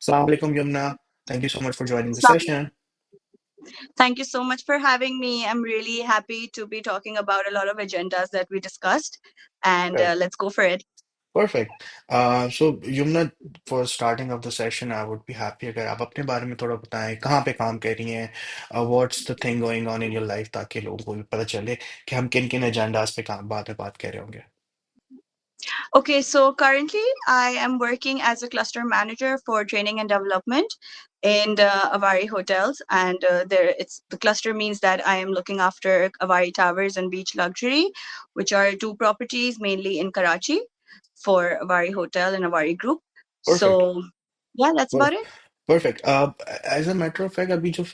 Assalamu alaikum, Yumna. Thank you so much for joining the Islam. session. Thank you so much for having me. I'm really happy to be talking about a lot of agendas that we discussed, and Right. let's go for it. Perfect. So, Yumna, for starting of the session, I would be happy अगर आप अपने बारे में थोड़ा बताएं कहाँ पे काम कर रही हैं, what's the thing going on in your life ताकि लोगों को भी पता चले कि हम किन किन एजेंडास पे काम बात कर रहे होंगे. Okay, so currently I am working as a cluster manager for training and development in the Avari hotels, and there it's the cluster means that I am looking after Avari Towers and Beach Luxury, which are two properties mainly in Karachi for Avari Hotel and Avari Group. Perfect. So yeah, that's about it. Perfect. As a matter of fact, अभी जो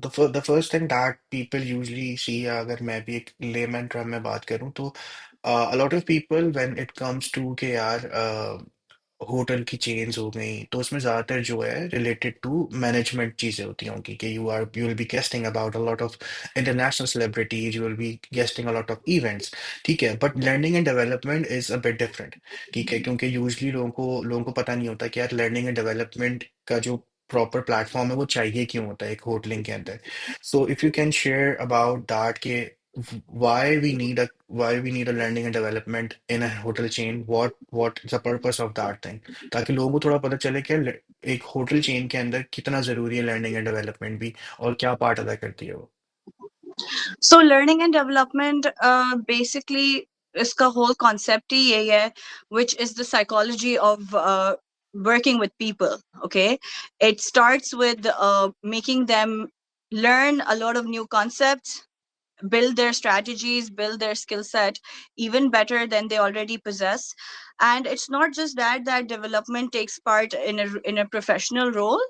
the first thing that people usually see, अगर मैं भी एक layman term में बात करूं तो a lot of people when it comes to कि यार होटल की चेन्स हो गई तो उसमें ज्यादातर जो है रिलेटेड टू मैनेजमेंट चीजें होती होंगी कि you will be guesting about a lot of international celebrities you will be guesting a lot of events. ठीक है, but learning and development is a bit different. ठीक है, क्योंकि यूजली लोगों को पता नहीं होता कि यार लर्निंग एंड डेवलपमेंट का जो प्रॉपर प्लेटफॉर्म है वो चाहिए क्यों होता है एक होटलिंग के अंदर. So if you can share about that के why we need a learning and development in a hotel chain, what's the purpose of that thing, ताकि लोगों को थोड़ा पता चले कि एक होटल चेन के अंदर कितना जरूरी है लर्निंग एंड डेवलपमेंट भी और क्या पार्ट अदा करती है वो. So learning and development basically इसका whole concept ही यही है, which is the psychology of working with people. Okay, it starts with making them learn a lot of new concepts, build their strategies, build their skill set even better than they already possess. And it's not just that development takes part in a professional role.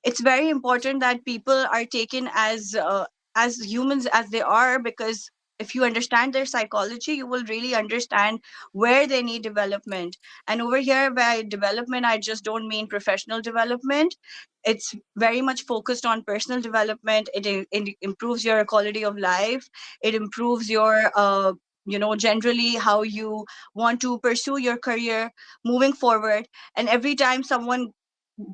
It's very important that people are taken as humans as they are, because if you understand their psychology, you will really understand where they need development. And over here, by development, I just don't mean professional development. It's very much focused on personal development. It improves your quality of life. It improves your generally how you want to pursue your career moving forward. And every time someone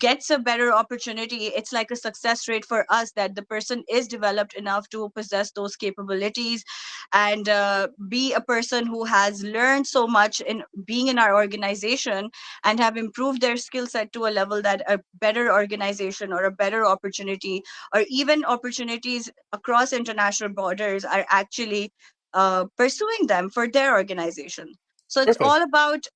gets a better opportunity, it's like a success rate for us that the person is developed enough to possess those capabilities and be a person who has learned so much in being in our organization and have improved their skill set to a level that a better organization or a better opportunity or even opportunities across international borders are actually pursuing them for their organization. So it's Perfect. all about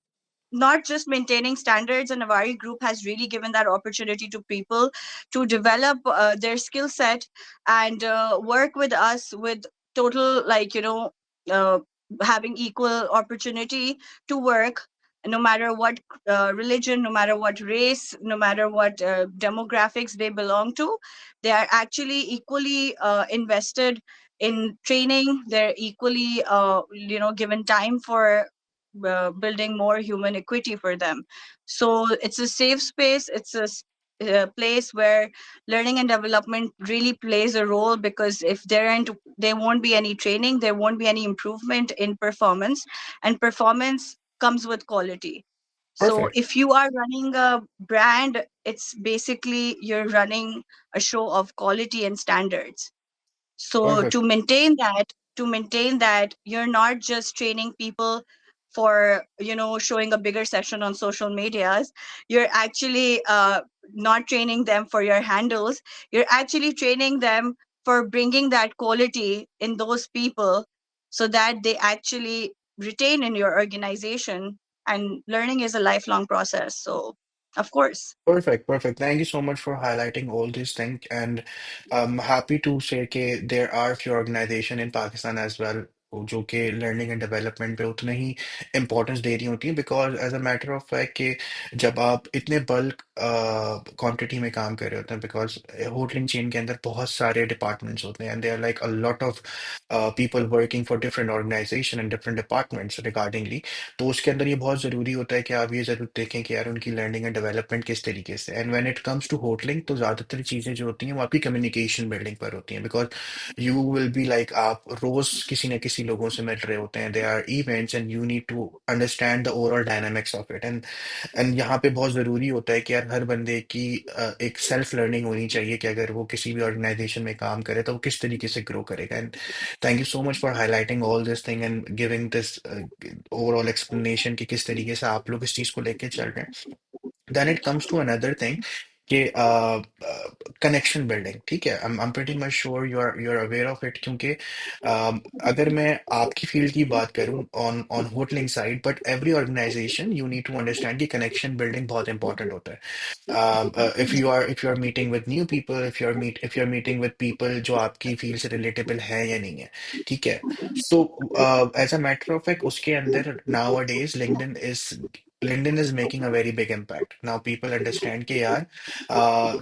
not just maintaining standards, and Avari Group has really given that opportunity to people to develop their skill set and work with us with total, uh, having equal opportunity to work, no matter what religion, no matter what race, no matter what demographics they belong to. They are actually equally invested in training. They're equally given time for building more human equity for them. So it's a safe space. It's a place where learning and development really plays a role, because if there won't be any training, there won't be any improvement in performance, and performance comes with quality. So Perfect. if you are running a brand, it's basically you're running a show of quality and standards. So Perfect. to maintain that, you're not just training people for showing a bigger session on social medias. You're actually not training them for your handles. You're actually training them for bringing that quality in those people, so that they actually retain in your organization. And learning is a lifelong process, so of course. Perfect, perfect. Thank you so much for highlighting all these things. And I'm happy to say that there are few organizations in Pakistan as well जो कि learning and development पे उतने ही importance दे रही होती हैं because as a matter of fact कि जब आप इतने बल्क क्वांटिटी में काम कर रहे होते हैं बिकॉज होटलिंग चेन के अंदर बहुत सारे डिपार्टमेंट्स होते हैं and there like a lot of people working for different organization and different departments regardingly. तो उसके अंदर ये बहुत ज़रूरी होता है कि आप ये ज़रूर देखें कि यार उनकी लर्निंग एंड डेवलपमेंट किस तरीके से. And when it comes to hotelling तो ज़्यादातर चीज़ें जो होती हैं वो आपकी कम्युनिकेशन बिल्डिंग पर होती हैं because you will be like आप रोज़ किसी न किसी लोगों से मिल रहे होते हैं, there are events and you need to understand the overall dynamics of it, and यहाँ पे बहुत ज़रूरी होता है कि यार हर बंदे की एक सेल्फ लर्निंग होनी चाहिए कि अगर वो किसी भी ऑर्गेनाइजेशन में काम करे तो वो किस तरीके से ग्रो करेगा। And thank you so much for highlighting all this thing and giving this overall explanation कि किस तरीके से आप लोग इस चीज़ को लेके चल रहे हैं। Then it comes to another thing कि कनेक्शन बिल्डिंग, ठीक है, I'm pretty much sure you're aware of it, क्योंकि अगर मैं आपकी फील्ड की बात करूं on hotelling side, but every organisation you need to understand कि कनेक्शन बिल्डिंग बहुत इंपॉर्टेंट होता है। if you are meeting with new people, if you're meeting with people जो आपकी फील्ड से रिलेटेबल है या नहीं है, ठीक है। So as a matter of fact उसके अंदर nowadays LinkedIn is making a very big impact. Now people understand कि यार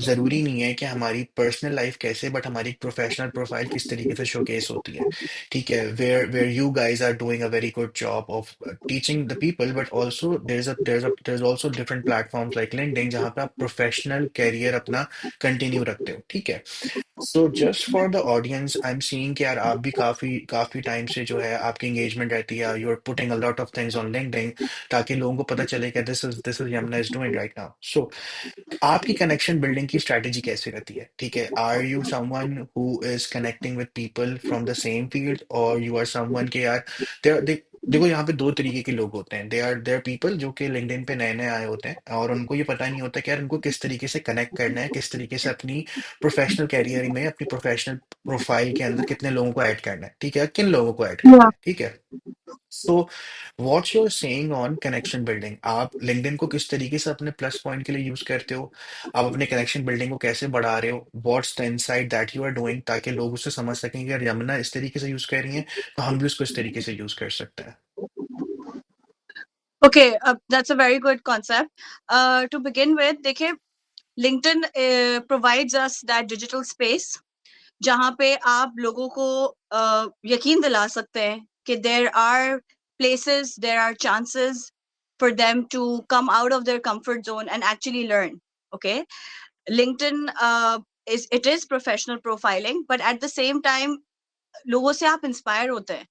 जरूरी नहीं है कि हमारी पर्सनल लाइफ कैसे, बट हमारी प्रोफेशनल प्रोफाइल किस तरीके से शोकेस होती है, ठीक है। where you guys are doing a very good job of teaching the people, but also there's also different platforms like LinkedIn जहाँ पे आप प्रोफेशनल कैरियर अपना कंटिन्यू रखते हो, ठीक है। So just for the audience, I am seeing कि यार आप भी काफी काफी टाइम से जो है आपकी एंगेजमेंट रहती है, you are putting a lot of things on LinkedIn, ताकि लोगों को पता चले कि this is Yamuna is doing right now. So आपकी कनेक्शन बिल्डिंग की स्ट्रैटेजी कैसे रहती है, ठीक है। Are you someone who is connecting with people from the same field, और यू आर समवन के यार देखो यहाँ पे दो तरीके के लोग होते हैं। दे आर पीपल जो कि लिंक्डइन पे नए नए आए होते हैं और उनको ये पता नहीं होता कि यार उनको किस तरीके से कनेक्ट करना है, किस तरीके से अपनी प्रोफेशनल कैरियर में अपनी प्रोफेशनल प्रोफाइल के अंदर कितने लोगों को ऐड करना है, ठीक है, किन लोगों को ऐड करना Yeah. है, ठीक है। सो what's your saying on connection building, आप लिंक्डइन को किस तरीके से अपने प्लस पॉइंट के लिए यूज करते हो, आप अपने कनेक्शन बिल्डिंग को कैसे बढ़ा रहे हो, what's the insight that you are doing, ताकि लोग उससे समझ सकें कि यार यमुना इस तरीके से यूज कर रही है तो हम भी उसको इस तरीके से यूज कर सकते हैं। Okay, that's a very good concept. To begin with, देखिए, LinkedIn provides us that digital space जहाँ पे आप लोगों को यकीन दिला सकते हैं कि there are places, there are chances for them to come out of their comfort zone and actually learn. Okay, LinkedIn is professional profiling, but at the same time लोगों से आप इंस्पायर होते हैं,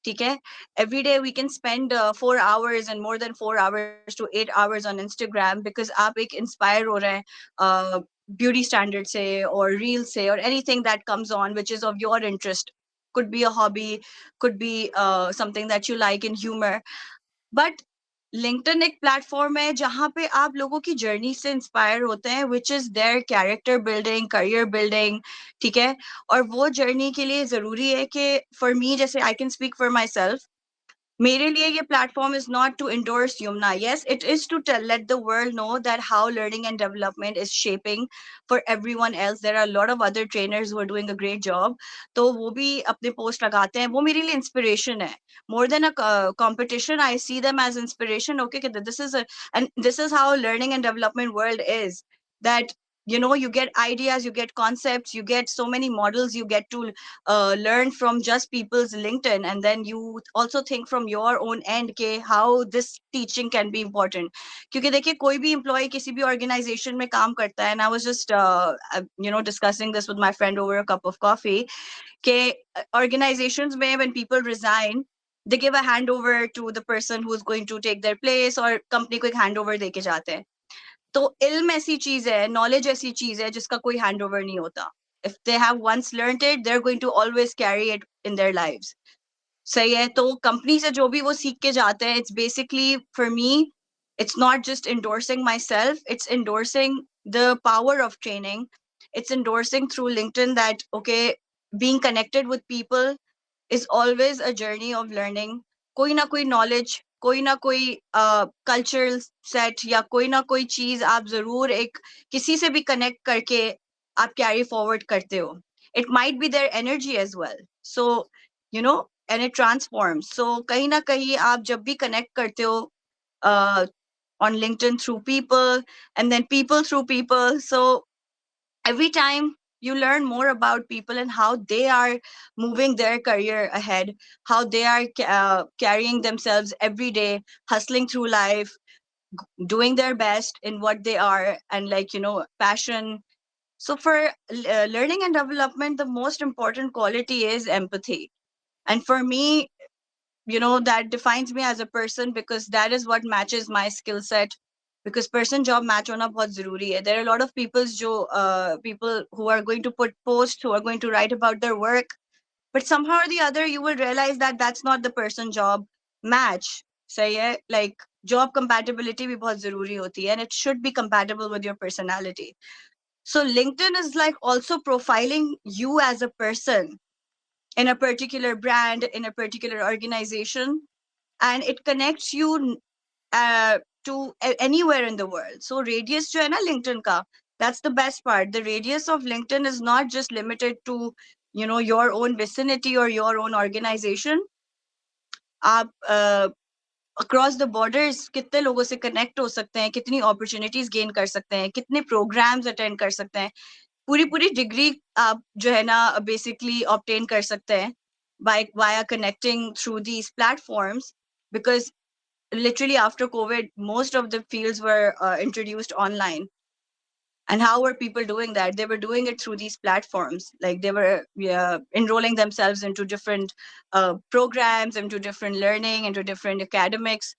ठीक है। Every day we can spend 4 hours and more than 4 hours to 8 hours on Instagram because आप एक inspire हो रहे हैं ब्यूटी स्टैंडर्ड से और रील से और anything that comes on which is of your interest, could be a hobby, could be something that you like in humor. But LinkedIn एक प्लेटफॉर्म है जहाँ पे आप लोगों की जर्नी से इंस्पायर होते हैं, which is their character building, career building, ठीक है। और वो जर्नी के लिए जरूरी है कि फॉर मी, जैसे I can speak for my self, मेरे लिए ये platform is not to endorse Yumna. Yes, it is to tell, let the world know that how learning and development is shaping for everyone else. There are a lot of other trainers who are doing a great job. तो वो भी अपने post लगाते हैं, वो मेरे लिए inspiration है। More than a competition, I see them as inspiration. Okay, कि this is a, and this is how learning and development world is. That you get ideas, you get concepts, you get so many models, you get to learn from just people's LinkedIn, and then you also think from your own end के how this teaching can be important. क्योंकि देखिए, कोई भी employee किसी भी organization में काम करता है, and I was just discussing this with my friend over a cup of coffee, कि organizations में when people resign, they give a handover to the person who is going to take their place, और company को एक handover देके जाते हैं। तो इल्म ऐसी चीज है, नॉलेज ऐसी चीज है जिसका कोई हैंड ओवर नहीं होता। If they have once learned it, they are going to always carry it in their lives. सही है। तो कंपनी से जो भी वो सीख के जाते हैं, it's basically for me, it's not just endorsing my self, it's endorsing the power of training. It's endorsing through LinkedIn that okay, being connected with people is always a journey of learning. कोई ना कोई knowledge, कोई ना कोई cultural set, या कोई ना कोई चीज आप जरूर एक किसी से भी connect करके आप carry forward करते हो. It might be their energy as well. So, you know, and it transforms. So कहीं ना कहीं आप जब भी connect करते हो uh, on LinkedIn through people, and then people through people. So every time you learn more about people and how they are moving their career ahead, how they are carrying themselves every day, hustling through life, doing their best in what they are, and passion. So for learning and development, the most important quality is empathy. And for me, that defines me as a person, because that is what matches my skill set. Because person job match hona bahut zaruri hai. There are a lot of people who are going to put posts, who are going to write about their work, but somehow or the other you will realize that that's not the person job match. सही है, like job compatibility भी बहुत जरूरी होती है, and it should be compatible with your personality. So LinkedIn is like also profiling you as a person in a particular brand, in a particular organization, and it connects you uh, to anywhere in the world. So radius जो है ना LinkedIn का, that's the best part. The radius of LinkedIn is not just limited to your own vicinity or your own organization. आप across the borders कितने लोगों से connect हो सकते हैं, कितनी अपॉर्चुनिटीज गेन कर सकते हैं, कितने प्रोग्राम्स अटेंड कर सकते हैं, पूरी पूरी डिग्री आप जो है ना बेसिकली ऑब्टेन कर सकते हैं by via connecting through these platforms. Because literally after COVID, most of the fields were introduced online. And how were people doing that? They were doing it through these platforms. Like they were enrolling themselves into different programs, into different learning, into different academics.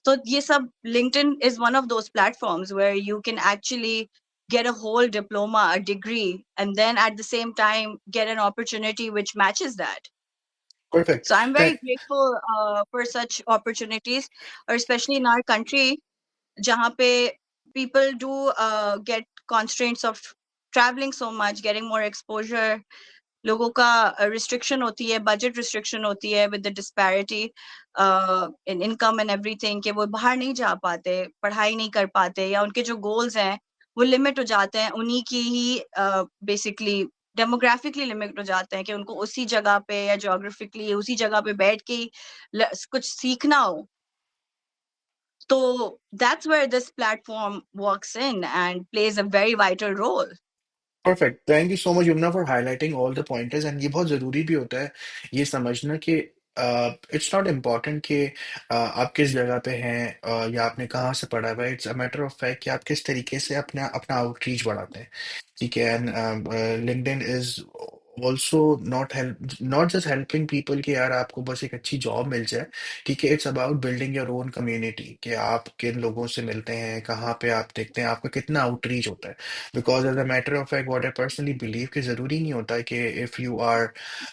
So yes, LinkedIn is one of those platforms where you can actually get a whole diploma, a degree, and then at the same time get an opportunity which matches that. Perfect. So I'm very grateful for such opportunities, or especially in our country, जहाँ पे people do get constraints of traveling so much, getting more exposure. लोगों का restriction होती है, budget restriction होती है with the disparity in income and everything, कि वो बाहर नहीं जा पाते, पढ़ाई नहीं कर पाते, या उनके जो goals हैं वो limit हो जाते हैं, उन्हीं की ही basically डेमोग्राफिकली लिमिट हो जाते हैं, कि उनको उसी जगह पे या जोग्राफिकली उसी जगह पे बैठ के ही कुछ सीखना हो. So that's where this platform walks in and plays a very vital role. Perfect, thank you so much Yamuna for highlighting all the pointers. And ये बहुत ज़रूरी भी होता है ये समझना कि इट्स नॉट इम्पॉर्टेंट कि आप किस जगह पे हैं या आपने कहाँ से पढ़ा हुआ है। It's a matter of fact कि आप किस तरीके से अपना अपना आउटरीच बढ़ाते हैं। ठीक है। And LinkedIn is also not just helping people कि यार आपको बस एक अच्छी जॉब मिल जाए। ठीक है। It's about building your own community कि आप किन लोगों से मिलते हैं, कहाँ पे आप देखते हैं, आपका कितना आउटरीच होता है। Because as a matter of fact what I personally believe कि जरूरी नहीं होता है कि if you are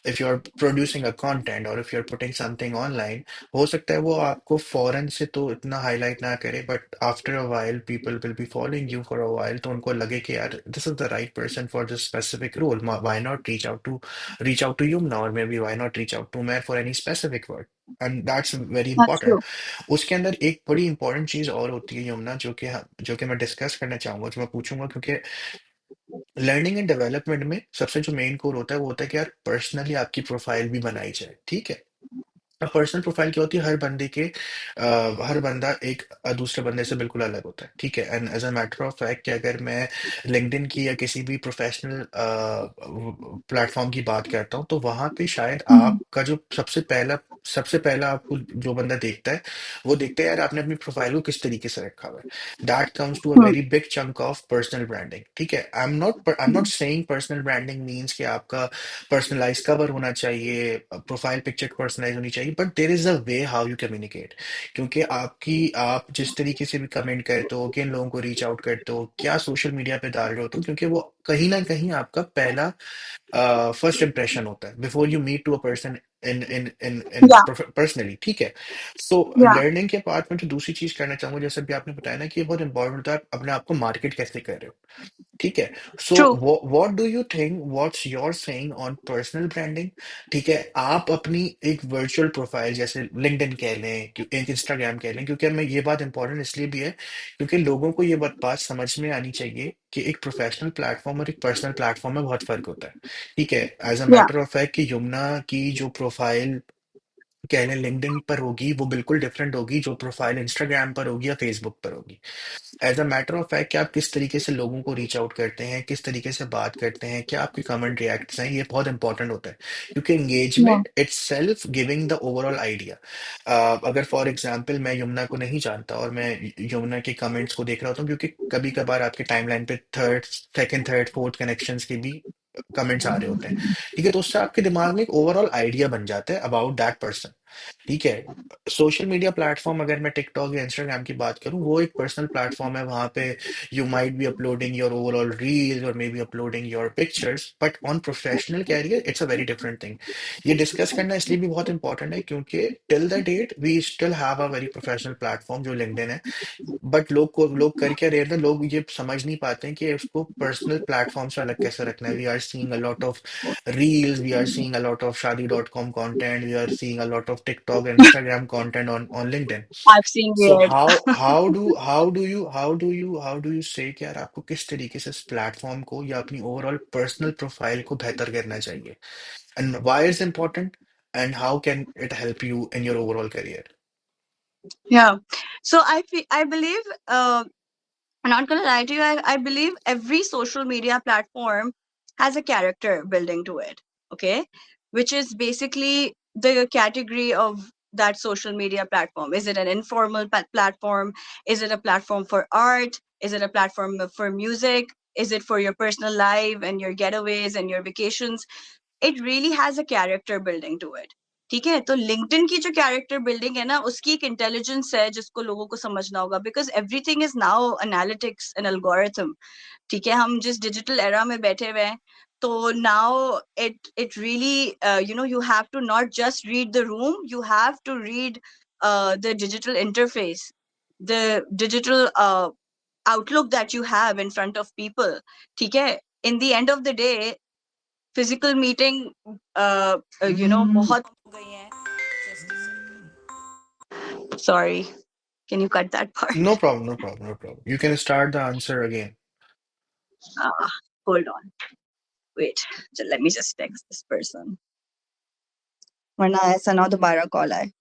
producing a content और if you are putting something online, हो सकता है वो आपको फॉरेन से तो इतना हाईलाइट ना करे, but after a while people will be following you for a while, तो उनको लगे कि यार this is the right person for this specific role. Why not reach out to you now, और maybe why not reach out to Matt for any specific work. And that's very That's important. true. उसके अंदर एक बड़ी important चीज और होती है यमुना, जो कि मैं डिस्कस करना चाहूंगा, जो मैं पूछूंगा, क्योंकि लर्निंग एंड डेवलपमेंट में सबसे जो मेन कोर होता है वो होता है कि यार पर्सनली आपकी प्रोफाइल भी बनाई जाए। ठीक है। अब पर्सनल प्रोफाइल क्या होती है, हर बंदा एक दूसरे बंदे से बिल्कुल अलग होता है। ठीक है। And as a matter of fact कि अगर मैं लिंक्डइन की या किसी भी प्रोफेशनल प्लेटफॉर्म की बात करता हूँ, तो वहां पे शायद Mhm. आपका जो सबसे पहला आपको जो बंदा देखता है, वो देखता है यार आपने अपनी प्रोफाइल को किस तरीके से रखा हुआ है। That comes to a Hmm. Very big chunk of personal branding. ठीक है। I am not saying personal branding means कि आपका पर्सनलाइज कवर होना चाहिए, प्रोफाइल पिक्चर पर्सनलाइज होनी चाहिए, but there is a way how you communicate. क्योंकि आप जिस तरीके से भी कमेंट करते हो, किन लोगों को रीच आउट करते हो, क्या सोशल मीडिया पे डाल रहे हो, तो क्योंकि वो कहीं ना कहीं आपका पहला फर्स्ट इंप्रेशन होता है before you meet to a person in Yeah, personally. ठीक है। सो yeah, लर्निंग के पार्ट में जो दूसरी चीज करना चाहूंगा, जैसे भी आपने बताया ना कि ये बहुत इंपॉर्टेंट होता है, आप अपने आप को मार्केट कैसे कर रहे हो। ठीक है। सो true. What do you think, what's your saying on personal branding. ठीक है। आप अपनी एक वर्चुअल प्रोफाइल जैसे लिंक्डइन कह लें, एक इंस्टाग्राम कह लें, क्योंकि मैं ये बात इंपॉर्टेंट इसलिए भी है क्योंकि लोगों को ये बात समझ में आनी चाहिए कि एक प्रोफेशनल प्लेटफॉर्म और एक पर्सनल प्लेटफॉर्म में बहुत फर्क होता है। ठीक है। As a Yeah, matter of fact कि यमुना की जो प्रोफाइल कह लें लिंक्डइन पर होगी, वो बिल्कुल डिफरेंट होगी जो प्रोफाइल इंस्टाग्राम पर होगी या फेसबुक पर होगी। As a matter of fact कि आप किस तरीके से लोगों को रीच आउट करते हैं, किस तरीके से बात करते हैं, क्या आपके कमेंट रिएक्ट्स हैं, ये बहुत इंपॉर्टेंट होता है। क्योंकि yeah. Engagement it's self giving the overall idea. अगर फॉर एग्जांपल मैं यमुना को नहीं जानता और मैं यमुना के कमेंट्स को देख रहा होता हूँ, क्योंकि कभी कभार आपके टाइमलाइन पे सेकंड, थर्ड, फोर्थ कनेक्शंस के भी कमेंट्स आ रहे होते हैं। ठीक है। तो उससे आपके दिमाग में एक ओवरऑल आइडिया बन जाता है अबाउट दैट पर्सन। ठीक है। सोशल मीडिया प्लेटफॉर्म, अगर मैं टिकटॉक या इंस्टाग्राम की बात करूं, वो एक पर्सनल प्लेटफॉर्म है। वहां पे you might be uploading your overall reels और maybe uploading your pictures, but on professional career it's a very different thing. ये डिस्कस करना इसलिए भी बहुत इंपॉर्टेंट है क्योंकि till the date we still have a very professional platform जो LinkedIn है। बट लोग कर क्या रहे हैं, लोग ये समझ नहीं पाते हैं कि उसको पर्सनल प्लेटफॉर्म से अलग कैसे रखना है। We are seeing a lot of reels, we are seeing a lot of shadi.com content, we are seeing a lot of TikTok and Instagram content on LinkedIn. I've seen So weird. how do you say कि यार आपको किस तरीके से इस platform को या अपनी ओवरऑल पर्सनल प्रोफाइल को बेहतर करना चाहिए, and why it's important, and how can it help you in your overall career? Yeah. So I believe, I'm not gonna lie to you, I believe every social media platform has a character building to it. Okay. Which is basically the category of that social media platform. Is it an informal platform? Is it a platform for art? Is it a platform for music? Is it for your personal life and your getaways and your vacations? It really has a character building to it. ठीक है, तो LinkedIn की जो character building है ना, उसकी एक intelligence है जिसको लोगों को समझना होगा, because everything is now analytics and algorithm. ठीक है, हम जिस डिजिटल एरा में बैठे हुए हैं, तो now it really you have to not just read the room, you have to read the digital interface, the digital outlook that you have in front of people. ठीक है, in the end of the day, physical meeting, बहुत हो गई हैं. Just a second. Sorry, can you cut that part? No problem, no problem, no problem. You can start the answer again. Ah, hold on. Wait. Let me just text this person. वरना ऐसा ना हो दोबारा call आए.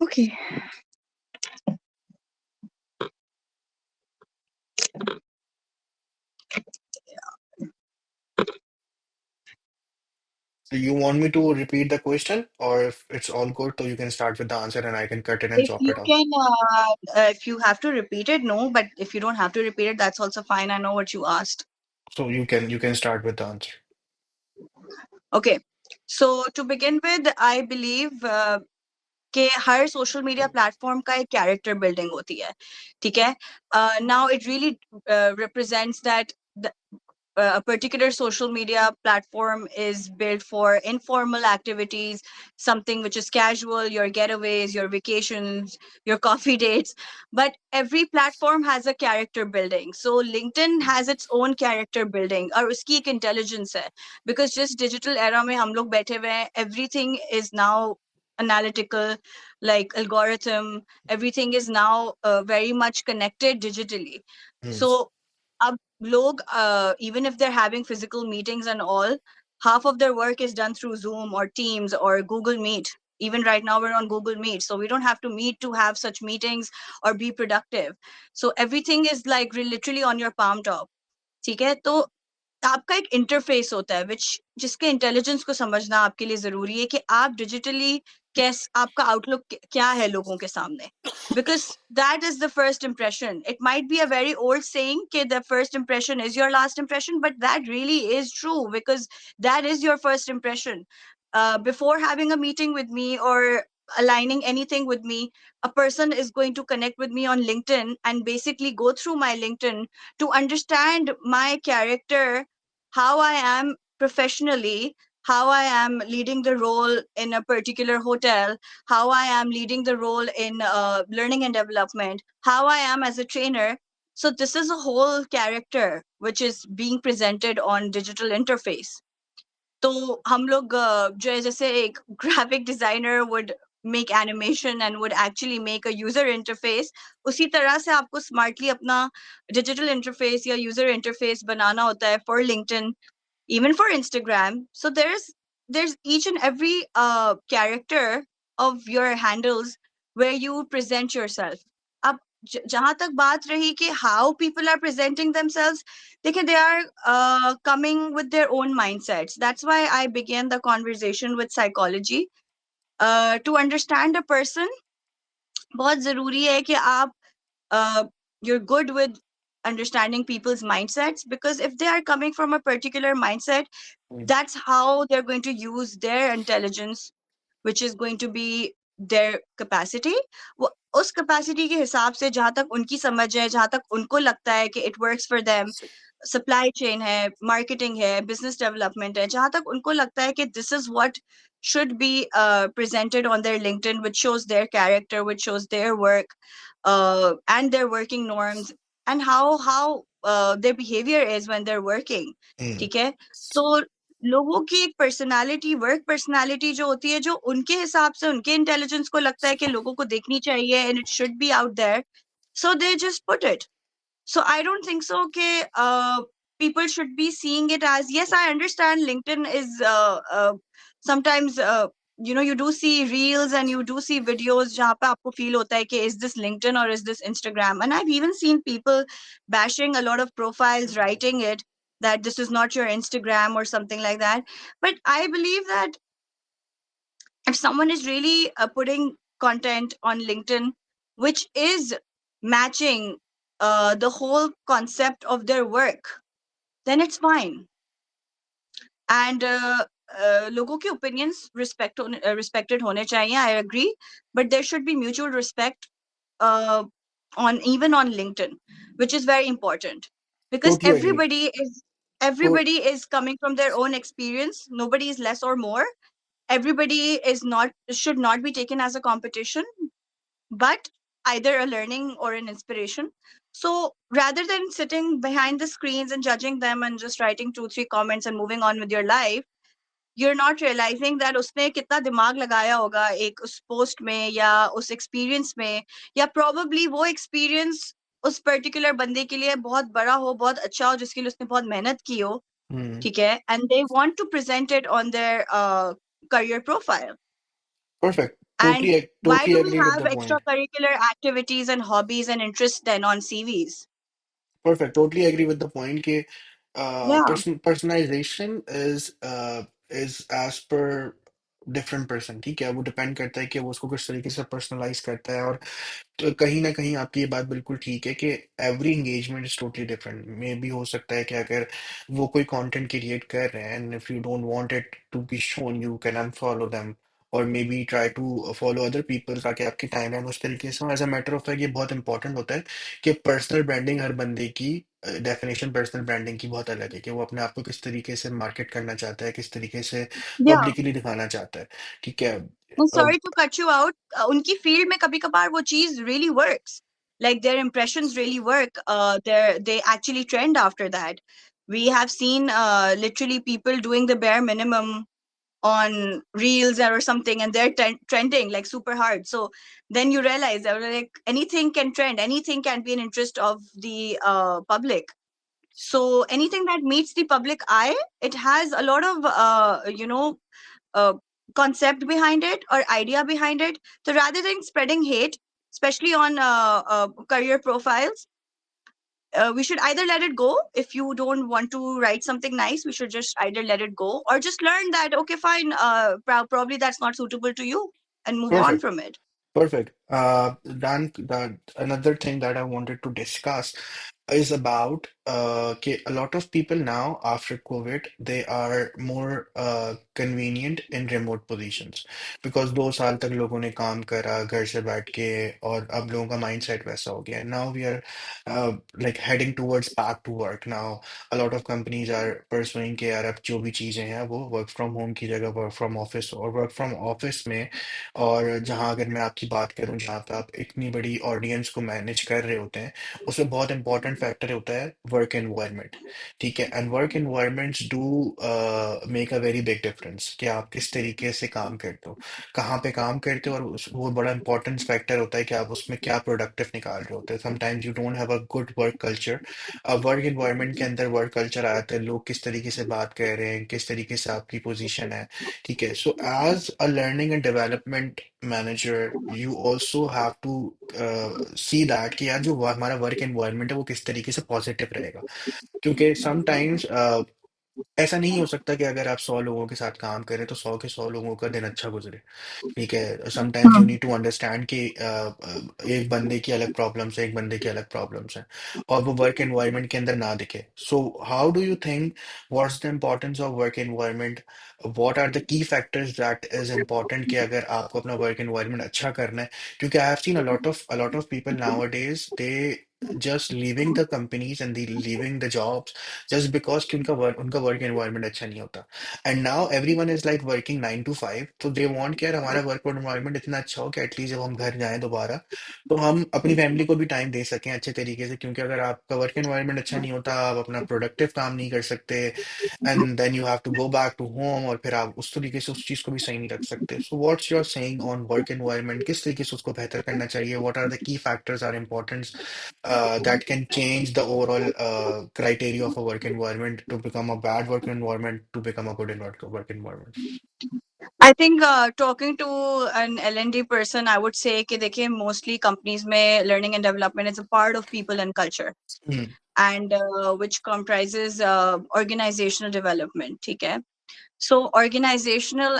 Okay. So you want me to repeat the question, or if it's all good, so you can start with the answer and I can cut it and If chop you it out. can, if you have to repeat it, no. But if you don't have to repeat it, that's also fine. I know what you asked. So you can start with the answer. Okay. So to begin with, I believe कि हर social media platform का एक character building होती है. ठीक है, now it really represents that a particular social media platform is built for informal activities, something which is casual, your getaways, your vacations, your coffee dates. But every platform has a character building. So LinkedIn has its own character building, और उसकी एक intelligence है. Because just digital era में हम लोग बैठे हुए हैं, everything is now analytical, like algorithm, everything is now very much connected digitally. Hmm. So अब लोग, even if they're having physical meetings and all, half of their work is done through Zoom or Teams or Google Meet. Even right now we're on Google Meet, so we don't have to meet to have such meetings or be productive. So everything is like literally on your palm top. ठीक है, तो आपका एक interface होता है विच जिसके intelligence को समझना आपके लिए जरूरी है कि आप डिजिटली कैस आपका आउटलुक क्या है लोगों के सामने. Because that is the first impression. It might be a very old saying that the first impression is your last impression, but that really is true because that is your first impression. Before having a meeting with me or aligning anything with me, a person is going to connect with me on LinkedIn and basically go through my LinkedIn to understand my character, how I am professionally, how I am leading the role in a particular hotel, how I am leading the role in learning and development, how I am as a trainer. So this is a whole character which is being presented on digital interface. तो हम लोग जो है जैसे एक graphic designer would make animation and would actually make a user interface, उसी तरह से आपको स्मार्टली अपना डिजिटल इंटरफेस या यूजर इंटरफेस बनाना होता है for LinkedIn, even for Instagram. So there's each and every character of your handles where you present yourself. अब जहां तक बात रही कि how people are presenting themselves, देखिए they are coming with their own mindsets. That's why I began the conversation with psychology. To understand a person, बहुत जरूरी है कि आप you're good with understanding people's mindsets, because if they are coming from a particular mindset, mm, that's how they're going to use their intelligence, which is going to be their capacity. वो उस capacity के हिसाब से जहाँ तक उनकी समझ है, जहाँ तक उनको लगता है कि it works for them, supply chain है, marketing है, business development है, जहाँ तक उनको लगता है कि this is what should be presented on their LinkedIn, which shows their character, which shows their work, and their working norms, and how their behavior is when they're working. mm, ठीक है? So लोगों की एक personality, work personality जो होती है, जो उनके हिसाब से उनके इंटेलिजेंस को लगता है कि लोगों को देखनी चाहिए and it should be out there, so they just put it. So I don't think so कि people should be seeing it as, yes, I understand LinkedIn is sometimes you do see reels and you do see videos जहाँ पे आपको feel होता है कि is this LinkedIn or is this Instagram, and I've even seen people bashing a lot of profiles, writing it that this is not your Instagram or something like that. But I believe that if someone is really putting content on LinkedIn which is matching the whole concept of their work, then it's fine. And लोगों के opinions respected होने चाहिए, I agree, but there should be mutual respect uh, on even on LinkedIn, which is very important, because totally agree. To- everybody is coming from their own experience. Nobody is less or more. Everybody is not, should not be taken as a competition, but either a learning or an inspiration. So rather than sitting behind the screens and judging them and just writing 2 3 comments and moving on with your life, you're not realizing that उसने कितना दिमाग लगाया होगा एक उस post में या उस एक्सपीरियंस में, या probably वो एक्सपीरियंस उस पर्टिकुलर बंदे के लिए बहुत बड़ा हो, बहुत अच्छा हो, जिसके लिए उसने बहुत मेहनत की हो. mm, ठीक है, and they want to present it on their career profile. perfect. And why Totally do we agree with have the point. extracurricular activities and hobbies and interests then on CVs? Perfect. Totally agree with the point कि Yeah. personalization is as per different person. ठीक है, वो depend करता है कि वो उसको किस तरीके से पर्सनलाइज करता है. और तो कहीं ना कहीं आपकी ये बात बिल्कुल ठीक है कि every engagement is totally different. मे भी हो सकता है कि अगर वो कोई कंटेंट क्रिएट कर रहे हैं and if you don't want it to be shown, you can unfollow them और maybe try to follow other people, ताकि आपकी टाइमलाइन उस तरीके से हो. As a matter of fact ये बहुत इंपॉर्टेंट होता है कि पर्सनल ब्रांडिंग, हर बंदे की डेफिनेशन पर्सनल ब्रांडिंग की बहुत अलग है, कि वो अपने आप को किस तरीके से मार्केट करना चाहता है, किस तरीके से Yeah. पब्लिकली दिखाना चाहता है. ठीक है. I'm sorry to cut you out. उनकी फील्ड में कभी कभार वो चीज really works. Like their impressions really work. They actually trend after that. We have seen literally people doing the bare minimum on reels or something, and they're trending like super hard. So then you realize that like anything can trend, anything can be an interest of the public. So anything that meets the public eye, it has a lot of uh, concept behind it or idea behind it. So rather than spreading hate, especially on career profiles, we should either let it go. If you don't want to write something nice, we should just either let it go or just learn that, okay, fine, probably that's not suitable to you, and move on Perfect. from it. Perfect. Dan, another thing that I wanted to discuss is about okay, a lot of people now after COVID, they are more convenient in remote positions because 2 साल तक लोगों ने काम करा घर से बैठ के और अब लोगों का माइंडसेट वैसा हो गया है. Now we are like heading towards back to work. Now a lot of companies are pursuing कि यार अब जो भी चीजें हैं वो वर्क फ्रॉम होम की जगह वर्क फ्रॉम ऑफिस, और वर्क फ्रॉम ऑफिस में और जहाँ अगर मैं आपकी बात करूँ जहाँ पे आप इतनी बड़ी ऑडियंस को मैनेज कर रहे होते हैं, उसमें बहुत इंपॉर्टेंट फैक्टर होता है वर्क एनवायरनमेंट. ठीक है, and work environments do make a very big difference कि आप किस तरीके से काम करते हो, कहाँ पे काम करते हो, और वो बड़ा इंपॉर्टेंट फैक्टर होता है कि आप उसमें क्या प्रोडक्टिव निकाल रहे होते हैं. Sometimes you don't have a good work culture. Work environment के अंदर वर्क कल्चर आ जाता है, लोग किस तरीके से बात कर रहे हैं, किस तरीके से आपकी पोजीशन है. ठीक है, so as a learning and development manager you also have to see that कि यार हमारा वर्क एनवायरनमेंट है वो किस तरीके से पॉजिटिव रहेगा. क्योंकि समटाइम्स ऐसा नहीं हो सकता कि अगर आप 100 लोगों के साथ काम करें तो 100 के 100 लोगों का दिन अच्छा गुजरे। ठीक है, sometimes you Hmm. Need to understand कि एक बंदे की अलग प्रॉब्लम्स है, एक बंदे की अलग प्रॉब्लम्स हैं, और वो वर्क एनवायरनमेंट के अंदर ना दिखे। So how do you think, what's the importance of work environment, what are the key factors that is important कि अगर आपको अपना वर्क एनवायरनमेंट अच्छा करना है? क्योंकि I have seen a lot of people nowadays, they just leaving the companies and the leaving the jobs just because कि उनका वर्क एनवायरनमेंट अच्छा नहीं होता। And now everyone is like working 9 to 5, तो दे वांट कि यार हमारा work environment इतना अच्छा हो कि एटलीस्ट जब हम घर जाएं दोबारा तो हम अपनी फैमिली को भी टाइम दे सकें अच्छे तरीके से। क्योंकि अगर आपका वर्क एनवायरनमेंट अच्छा नहीं होता, आप अपना प्रोडक्टिव काम नहीं कर सकते, and then you have to go back to home, और फिर आप उस तरीके से उस चीज़ को भी सही नहीं रख सकते। So what's your saying on work environment, किस तरीके से उसको बेहतर करना चाहिए? What are the key factors are important that can change the overall criteria of a work environment to become a bad work environment to become a good work environment? I think talking to an L&D person, I would say कि देखिए mostly companies में learning and development is a part of people and culture, Hmm. and which comprises organizational development. ठीक है. So organizational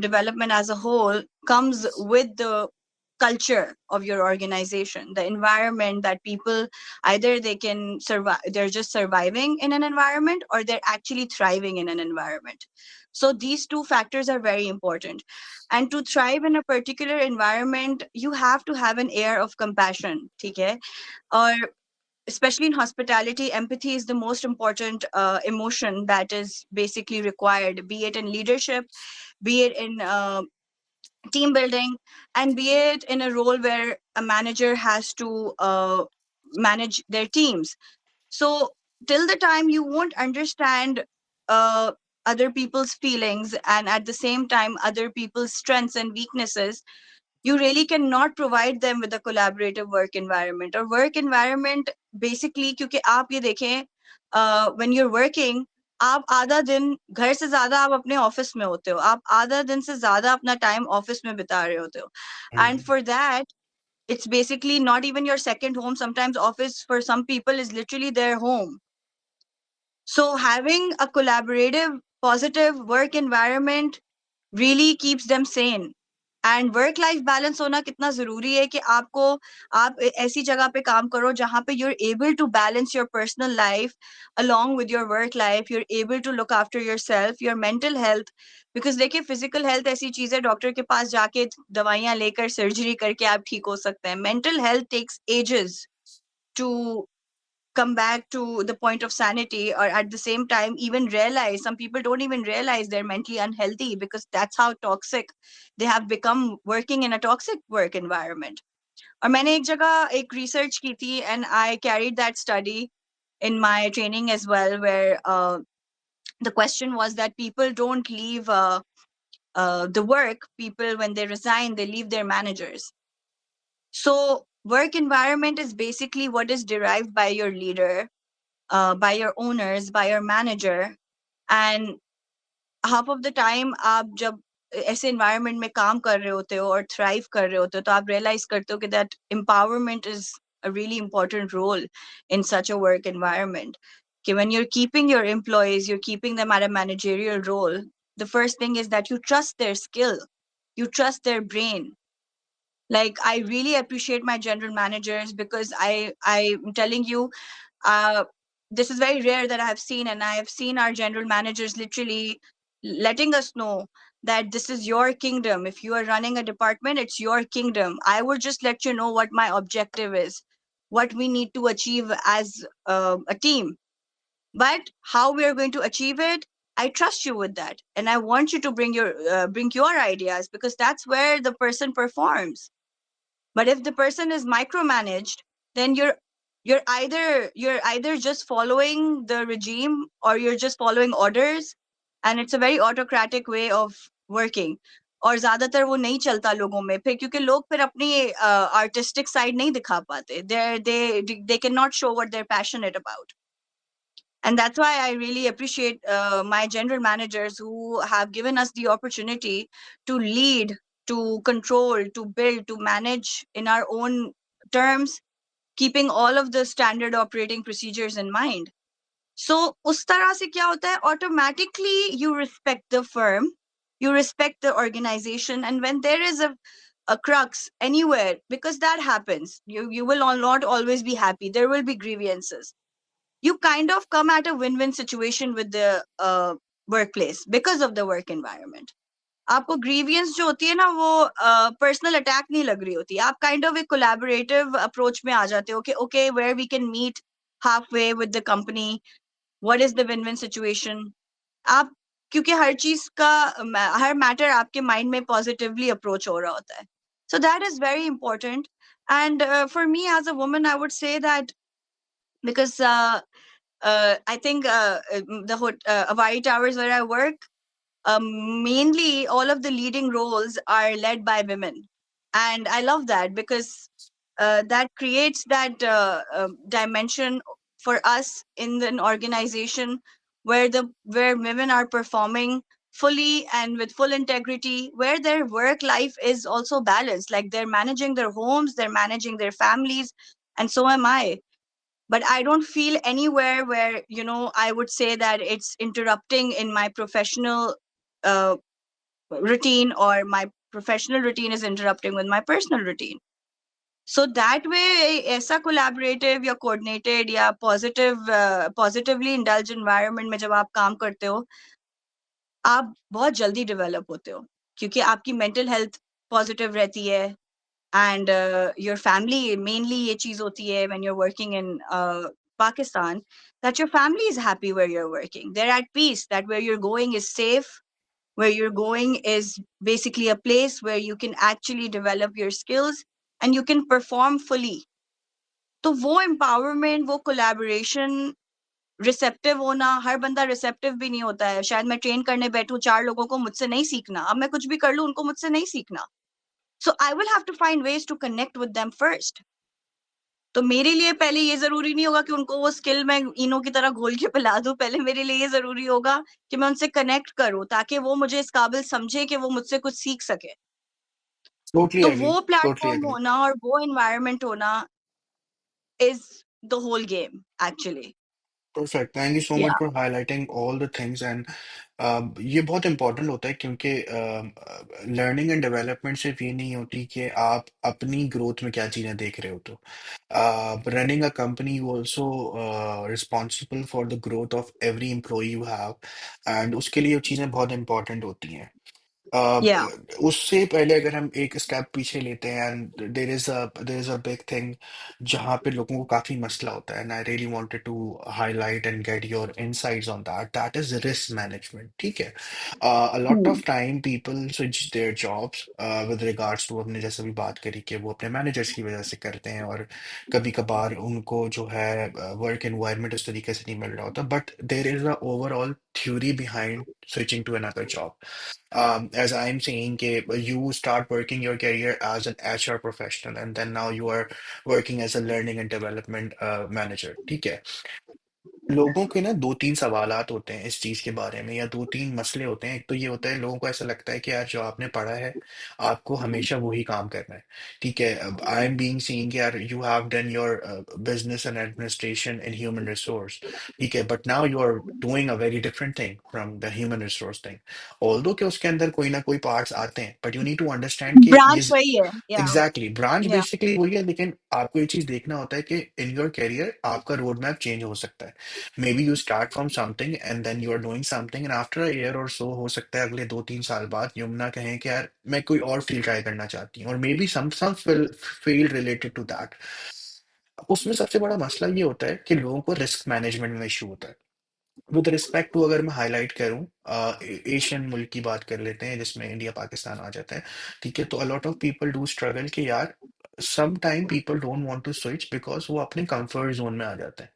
development as a whole comes with the culture of your organization, the environment that people, either they can survive, they're just surviving in an environment, or they're actually thriving in an environment. So these two factors are very important. And to thrive in a particular environment, you have to have an air of compassion. Okay? Or especially in hospitality, empathy is the most important emotion that is basically required, be it in leadership, be it in team building, and be it in a role where a manager has to manage their teams. So till the time you won't understand uh, other people's feelings, and at the same time other people's strengths and weaknesses, you really cannot provide them with a collaborative work environment. Or work environment basically, क्योंकि आप ये देखें, when you're working, आप आधा दिन घर से ज्यादा आप अपने ऑफिस में होते हो, आप आधा दिन से ज्यादा अपना टाइम ऑफिस में बिता रहे होते हो. And Hmm. for that, it's basically not even your second home. Sometimes office for some people is literally their home. So having a collaborative, positive work environment really keeps them sane. And work life balance होना कितना जरूरी है कि आपको, आप ऐसी जगह पे काम करो जहां पे you're able to balance your personal life along with your work life. You're able to look after yourself, your mental health. because देखिए फिजिकल हेल्थ ऐसी चीज है, डॉक्टर के पास जाके दवाइयां लेकर सर्जरी करके आप ठीक हो सकते हैं. Mental health takes ages to come back to the point of sanity, or at the same time even realize, some people don't even realize they're mentally unhealthy because that's how toxic they have become working in a toxic work environment. और मैंने एक जगह एक research की थी, and I carried that study in my training as well, where the question was that people don't leave the work, people when they resign they leave their managers. So work environment is basically what is derived by your leader, by your owners, by your manager. And half of the time आप जब ऐसे environment में काम कर रहे होते हो और thrive कर रहे होते हो, तो आप realize करते हो कि that empowerment is a really important role in such a work environment. कि when you're keeping your employees, you're keeping them at a managerial role, the first thing is that you trust their skill, you trust their brain. Like I really appreciate my general managers, because I'm telling you, uh, this is very rare that I have seen, and I have seen our general managers literally letting us know that this is your kingdom. If you are running a department, it's your kingdom. I will just let you know what my objective is, what we need to achieve as a team. But how we are going to achieve it, I trust you with that, and I want you to bring your ideas, because that's where the person performs. But if the person is micromanaged, then you're either just following the regime, or you're just following orders, and it's a very autocratic way of working. और ज्यादातर वो नहीं चलता लोगों में, फिर क्योंकि लोग फिर अपनी artistic side नहीं दिखा पाते. They cannot show what they're passionate about. And that's why I really appreciate my general managers who have given us the opportunity to lead, to control, to build, to manage in our own terms, keeping all of the standard operating procedures in mind. सो उस तरह से क्या होता है, automatically you respect the firm, you respect the organization, and when there is a crux anywhere, because that happens, you will not always be happy, there will be grievances, you kind of come at a win-win situation with the workplace because of the work environment. आपको grievance जो होती है ना वो personal attack नहीं लग रही होती, आप काइंड ऑफ एक कोलैबोरेटिव अप्रोच में आ जाते हो कि okay where we can meet half way with the company, what is the win win situation. आप, क्योंकि हर चीज का हर मैटर आपके माइंड में पॉजिटिवली अप्रोच हो रहा होता है, so that is very important. And for me as a woman I would say that because I think Hawaii Towers where I work, mainly all of the leading roles are led by women, and I love that because that creates that dimension for us in an organization where the where women are performing fully and with full integrity, where their work life is also balanced, like they're managing their homes, they're managing their families, and so am I. But I don't feel anywhere where, I would say that it's interrupting in my professional uh, routine, or my professional routine is interrupting with my personal routine. So that way ऐसा collaborative या coordinated या positively indulged environment में जब आप काम करते हो, आप बहुत जल्दी develop होते हो, क्योंकि आपकी mental health positive रहती है, and your family, mainly ye cheez hoti hai when you're working in Pakistan, that your family is happy where you're working, they're at peace, that where you're going is safe, where you're going is basically a place where you can actually develop your skills and you can perform fully. तो वो empowerment, वो collaboration, receptive होना, हर बंदा receptive भी नहीं होता है, शायद मैं ट्रेन करने बैठूं 4 लोगों को मुझसे नहीं सीखना, अब मैं कुछ भी कर लूं उनको मुझसे नहीं सीखना, so I will have to find ways to connect with them first. तो मेरे लिए पहले ये ज़रूरी नहीं होगा कि उनको वो स्किल मैं इनो की तरह घोल के पिला दूँ, पहले मेरे लिए ये ज़रूरी होगा कि मैं उनसे कनेक्ट करूँ, ताकि वो मुझे इस काबिल समझे कि वो मुझसे कुछ सीख सके। टोटली तो एग्री, वो टोटली प्लेटफ़ॉर्म एग्री। होना और वो एनवायरनमेंट होना is the whole game actually. Perfect, thank you so much yeah, for highlighting all the things. And ये बहुत इंपॉर्टेंट होता है क्योंकि लर्निंग एंड डेवलपमेंट सिर्फ ये नहीं होती कि आप अपनी ग्रोथ में क्या चीज़ें देख रहे हो, तो running a company you also responsible for the growth of every employee you have, and उसके लिए वो चीज़ें बहुत इंपॉर्टेंट होती हैं। या। उससे पहले अगर हम एक स्टेप पीछे लेते हैं, and there is a big thing जहाँ पे लोगों को काफी मसला होता है, and I really wanted to highlight and get your insights on that is risk management. ठीक है, a lot hmm, of time people switch their jobs with regards to, हमने जैसे भी बात करी कि वो अपने मैनेजर्स की वजह से करते हैं, और कभी कभार उनको जो है वर्क एनवायरनमेंट उस तरीके से नहीं मिल रहा होता, but there is a overall theory behind switching to another job. As I'm saying, you start working your career as an HR professional, and then now you are working as a learning and development manager. ठीक है, लोगों के ना दो तीन सवालात होते हैं इस चीज के बारे में, या दो तीन मसले होते हैं। एक तो ये होता है, लोगों को ऐसा लगता है कि यार जो आपने पढ़ा है आपको हमेशा वही काम करना है। ठीक है, अब आई एम बीइंग सीइंग यार you have done your business and administration in human resource, ठीक है, but now you are doing a very different thing from the human resource thing. Although कि उसके अंदर कोई ना कोई पार्ट्स आते हैं, but you need to understand कि ये ब्रांच वही है। या, एग्जैक्टली ब्रांच या, बेसिकली वही है, लेकिन आपको ये चीज देखना होता है कि इन योर करियर आपका रोड मैप चेंज हो सकता है। Maybe you start from something and then you are doing something, and after a year और सो हो सकता है अगले 2-3 साल बाद यमुना कहें कि यार मैं कोई और फील्ड ट्राई करना चाहती हूँ, और maybe some field related to that. उसमें सबसे बड़ा मसला ये होता है कि लोगों को रिस्क मैनेजमेंट में इशू होता है। विद रिस्पेक्ट टू, अगर मैं हाईलाइट करूं, एशियन मुल्क की बात कर लेते हैं जिसमें इंडिया पाकिस्तान आ जाता है। ठीक है, तो a lot of people do struggle कि यार some time people don't want to switch because वो अपने कंफर्ट जोन में आ जाते हैं,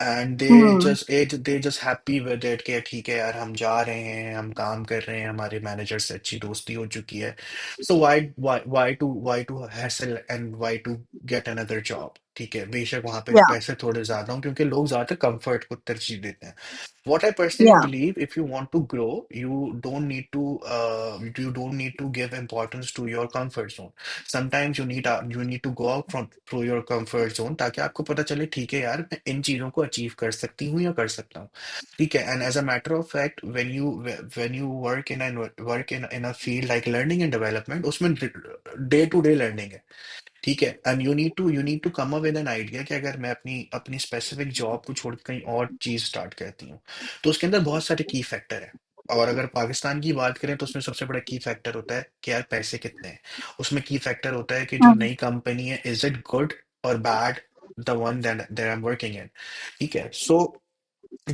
and hmm, they just happy with it कि ठीक है यार हम जा रहे हैं, हम काम कर रहे हैं, हमारे मैनेजर से अच्छी दोस्ती हो चुकी है, so why to hassle and why to get another job. ठीक है, बेशक वहां पे या, पैसे थोड़े ज्यादा हों, क्योंकि लोग ज्यादातर कंफर्ट को तरजीह देते हैं। What I personally या, believe, if you want to grow, you don't need to give importance to your comfort zone. Sometimes you need to go out from through your comfort zone ताकि आपको पता चले ठीक है यार मैं इन चीजों को अचीव कर सकती हूँ या कर सकता हूँ। ठीक है, and as a matter of fact when you work in a field like learning and development, उसमें डे टू डे लर्निंग है। ठीक है, and you need to come up with an idea कि अगर मैं अपनी अपनी स्पेसिफिक जॉब को छोड़ के कहीं और चीज स्टार्ट करती हूँ, तो उसके अंदर बहुत सारे की फैक्टर है। और अगर पाकिस्तान की बात करें तो उसमें सबसे बड़ा की फैक्टर होता है कि यार पैसे कितने हैं। उसमें की फैक्टर होता है कि जो हम्म, नई कंपनी है, इज इट गुड और bad, the one that I am working in. ठीक है, सो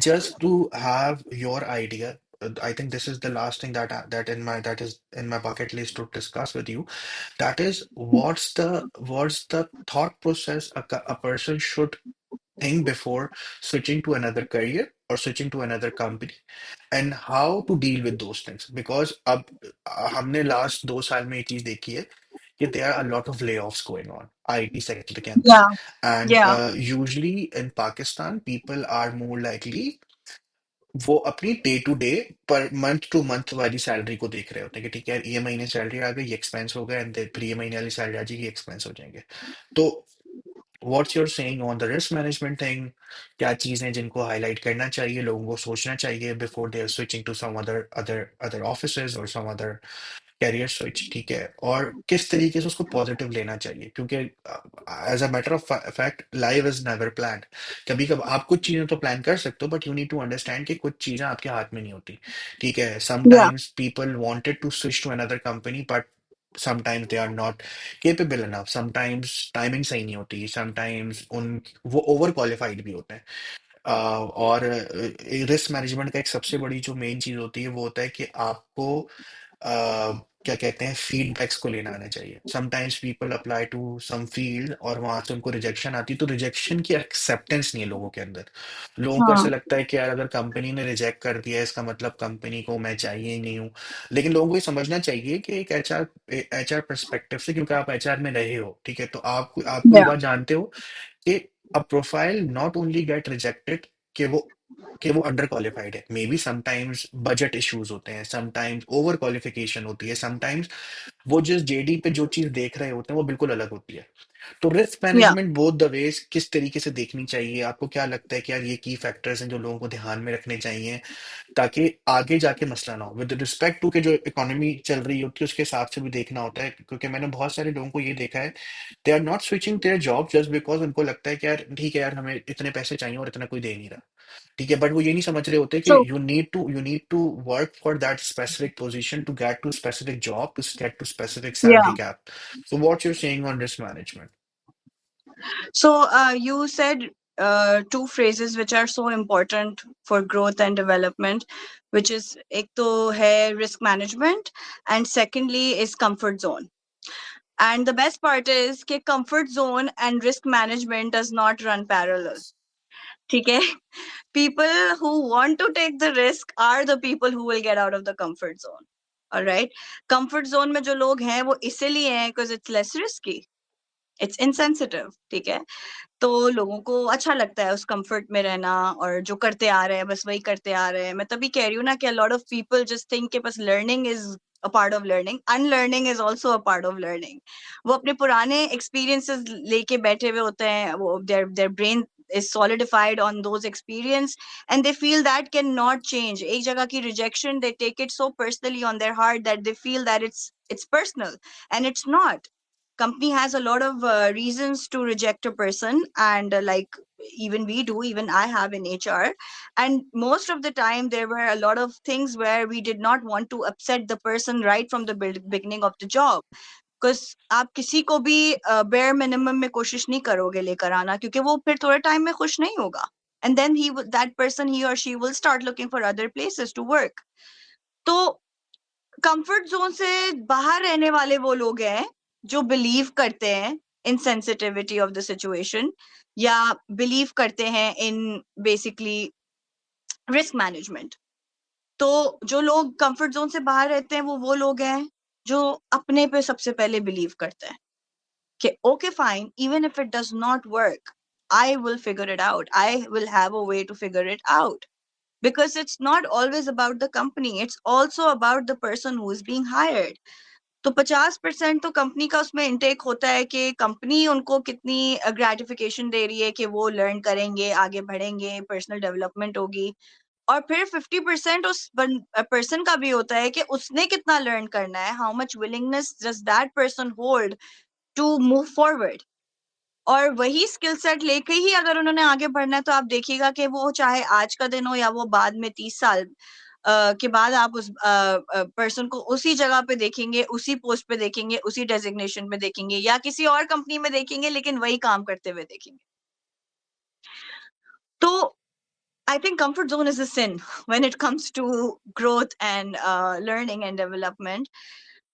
just to have your idea, I think this is the last thing that is in my bucket list to discuss with you. That is, what's the thought process a person should think before switching to another career or switching to another company, and how to deal with those things. Because अब हमने last 2 साल में ये चीज देखी है कि there are a lot of layoffs going on IT sector के अंदर, yeah, and yeah, usually in Pakistan people are more likely वो अपनी डे टू डे पर मंथ टू मंथ वाली सैलरी को देख रहे होते हैं कि ठीक है ये महीने सैलरी आ गई, ये एक्सपेंस हो गया, एंड फिर ये महीने वाली सैलरी आ जाएगी, एक्सपेंस हो जाएंगे। तो what's your saying on the risk management thing? क्या चीजें जिनको हाईलाइट करना चाहिए, लोगों को सोचना चाहिए before they are switching to some other other other offices और सम अदर कैरियर स्विच? ठीक है, और किस तरीके से उसको पॉजिटिव लेना चाहिए, क्योंकि as a matter of fact life is never planned. कभी कभी आप कुछ चीजें तो प्लान कर सकते हो, but you need to understand कि कुछ चीजें आपके हाथ में नहीं होती। ठीक है, yeah, sometimes people wanted to switch to another company, but sometimes they are not capable enough, sometimes timing सही नहीं होती, sometimes उन वो ओवर क्वालिफाइड भी होते हैं। और रिस्क मैनेजमेंट का एक सबसे बड़ी जो मेन चीज होती है वो होता है कि आपको क्या कहते हैं, फीडबैक्स को लेना आना चाहिए। Sometimes people apply to some field और वहां से उनको रिजेक्शन आती है, तो रिजेक्शन की एक्सेप्टेंस नहीं है लोगों के अंदर। लोगों को ऐसा हाँ, लगता है कि यार अगर कंपनी ने रिजेक्ट कर दिया है इसका मतलब कंपनी को मैं चाहिए ही नहीं हूँ। लेकिन लोगों को ये समझना चाहिए कि एक एचआर परस्पेक्टिव से, क्योंकि आप एचआर में रहे हो, ठीक है, तो आपको ये yeah, बात जानते हो कि a profile not only get rejected कि वो अंडर क्वालिफाइड है, may be sometimes budget issues होते हैं, समटाइम्स ओवर क्वालिफिकेशन होती है, समटाइम्स वो जिस जेडी पे जो चीज देख रहे होते हैं वो बिल्कुल अलग होती है। तो risk yeah. Management both the ways किस तरीके से देखनी चाहिए? आपको क्या लगता है कि यार ये की फैक्टर्स हैं जो लोगों को ध्यान में रखने चाहिए ताकि आगे जाके मसला ना हो? विद रिस्पेक्ट टू के जो इकोनॉमी चल रही होती है उसके हिसाब से भी देखना होता है, क्योंकि मैंने बहुत सारे लोगों को ये देखा है, they are not switching their job just because उनको लगता है कि यार ठीक है यार हमें इतने पैसे चाहिए और इतना कोई दे नहीं रहा। ठीक है, बट वो ये नहीं समझ रहे होते कि So, you need to work for that specific position to get to specific job to get to specific yeah. Salary cap. So what's your saying on risk management? So, you said two phrases which are so important for growth and development, which is ek to hai risk management, and secondly is comfort zone. And the best part is that comfort zone and risk management does not run parallel. Okay? People who want to take the risk are the people who will get out of the comfort zone. All right. Comfort zone में जो लोग हैं वो इसीलिए हैं because it's less risky. It's insensitive. ठीक है? तो लोगों को अच्छा लगता है उस कंफर्ट में रहना और जो करते आ रहे हैं बस वही करते आ रहे हैं। मैं तभी कह रही हूँ ना कि lot of people just think कि बस learning is a part of learning, unlearning is also a part of learning. वो अपने पुराने एक्सपीरियंसेस लेके बैठे हुए होते हैं, वो their brain is solidified on those experience and they feel that cannot change. एक जगह की rejection, they take it so personally on their heart that they feel that it's personal, and it's not. Company has a lot of reasons to reject a person, and like even we do, even I have in HR. And most of the time there were a lot of things where we did not want to upset the person right from the beginning of the job, because आप किसी को भी bare minimum में कोशिश नहीं करोगे लेकर आना, क्योंकि वो फिर थोड़े टाइम में खुश नहीं होगा, and then he that person he और she will start looking for other places to work. तो कंफर्ट जोन से बाहर रहने वाले वो लोग हैं जो बिलीव करते हैं इन सेंसिटिविटी ऑफ द सिचुएशन, या बिलीव करते हैं इन बेसिकली रिस्क मैनेजमेंट। तो जो लोग कंफर्ट जोन से बाहर रहते हैं वो लोग हैं जो अपने पे सबसे पहले बिलीव करते हैं कि okay fine, even if it does not work, I will figure it out, I will have a way to figure it out, because it's not always about the company, it's also about the person who is being hired. तो 50% तो company का उसमें intake होता है कि company उनको कितनी gratification दे रही है कि वो लर्न करेंगे, आगे बढ़ेंगे, पर्सनल डेवलपमेंट होगी। और फिर 50% उस पर्सन का भी होता है कि उसने कितना लर्न करना है, how much willingness does that person hold to move forward. और वही स्किल सेट लेके ही अगर उन्होंने आगे बढ़ना है तो आप देखिएगा कि वो चाहे आज का दिन हो या वो बाद में 30 साल के बाद आप उस पर्सन को उसी जगह पे देखेंगे, उसी पोस्ट पे देखेंगे, उसी डेजिग्नेशन पे देखेंगे, या किसी और कंपनी में देखेंगे लेकिन वही काम करते हुए देखेंगे। तो I think comfort zone is a sin when it comes to growth and learning and development.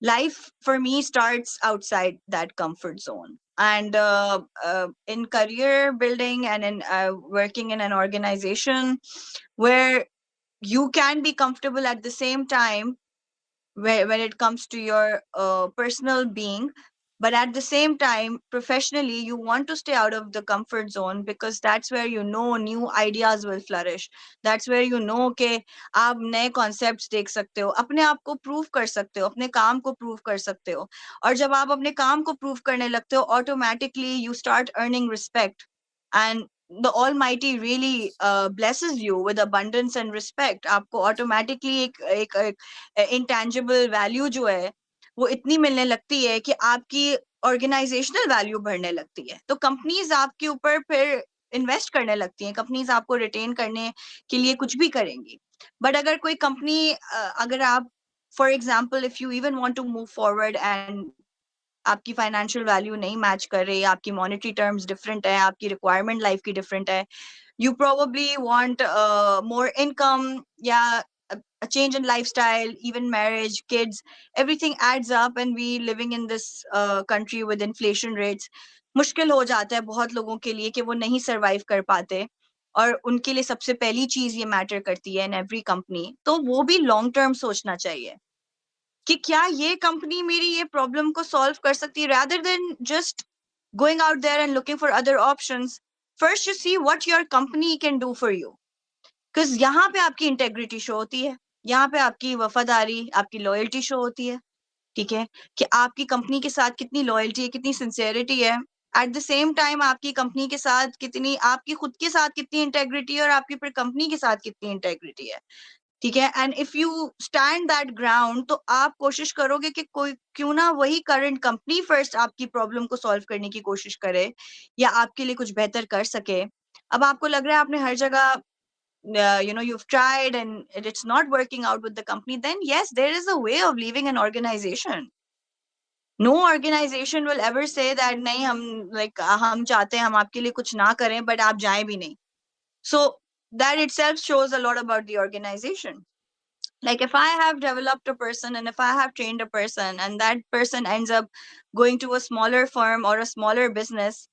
Life for me starts outside that comfort zone. And in career building and in working in an organization where you can be comfortable at the same time when it comes to your personal being, but at the same time professionally you want to stay out of the comfort zone, because that's where new ideas will flourish. That's where के आप नए concepts देख सकते हो, अपने आप को prove कर सकते हो, अपने काम को prove कर सकते हो। और जब आप अपने काम को prove करने लगते हो, automatically you start earning respect, and the almighty really blesses you with abundance and respect। आपको automatically एक इंटेंजिबल वैल्यू जो है वो इतनी मिलने लगती है कि आपकी ऑर्गेनाइजेशनल वैल्यू बढ़ने लगती है। तो कंपनीज आपके ऊपर फिर इन्वेस्ट करने लगती हैं, कंपनीज आपको रिटेन करने के लिए कुछ भी करेंगी। बट अगर कोई कंपनी अगर आप for example if you even want to move forward and आपकी फाइनेंशियल वैल्यू नहीं मैच कर रही, आपकी मॉनेटरी टर्म्स डिफरेंट है, आपकी रिक्वायरमेंट लाइफ की डिफरेंट है, you probably want more income, yeah, a change in lifestyle, even marriage, kids, everything adds up, and we living in this country with inflation rates, मुश्किल हो जाता है बहुत लोगों के लिए कि वो नहीं सरवाइव कर पाते। और उनके लिए सबसे पहली चीज ये मैटर करती है इन एवरी कंपनी, तो वो भी लॉन्ग टर्म सोचना चाहिए कि क्या ये कंपनी मेरी ये प्रॉब्लम को सॉल्व कर सकती है, rather than just going out there and looking for other options। first you see what your company can do for you, because यहाँ पे आपकी इंटेग्रिटी शो होती है, यहाँ पे आपकी वफादारी, आपकी लॉयल्टी शो होती है। ठीक है, कि आपकी कंपनी के साथ कितनी लॉयल्टी है, कितनी सिंसेरिटी है। एट द सेम टाइम आपकी कंपनी के साथ कितनी, आपकी खुद के साथ कितनी इंटेग्रिटी है और आपकी फिर कंपनी के साथ कितनी इंटेग्रिटी है। ठीक है, and if you stand that ground, तो आप कोशिश करोगे कि कोई क्यों ना वही करंट कंपनी फर्स्ट आपकी प्रॉब्लम को सॉल्व करने की कोशिश करे या आपके लिए कुछ बेहतर कर सके। अब आपको लग रहा है आपने हर जगह you've tried and it's not working out with the company, then yes, there is a way of leaving an organization। no organization will ever say that नहीं हम हम चाहते हैं हम आपके लिए कुछ ना करें but आप जाएं भी नहीं। so that itself shows a lot about the organization। like if I have developed a person and if I have trained a person and that person ends up going to a smaller firm or a smaller business,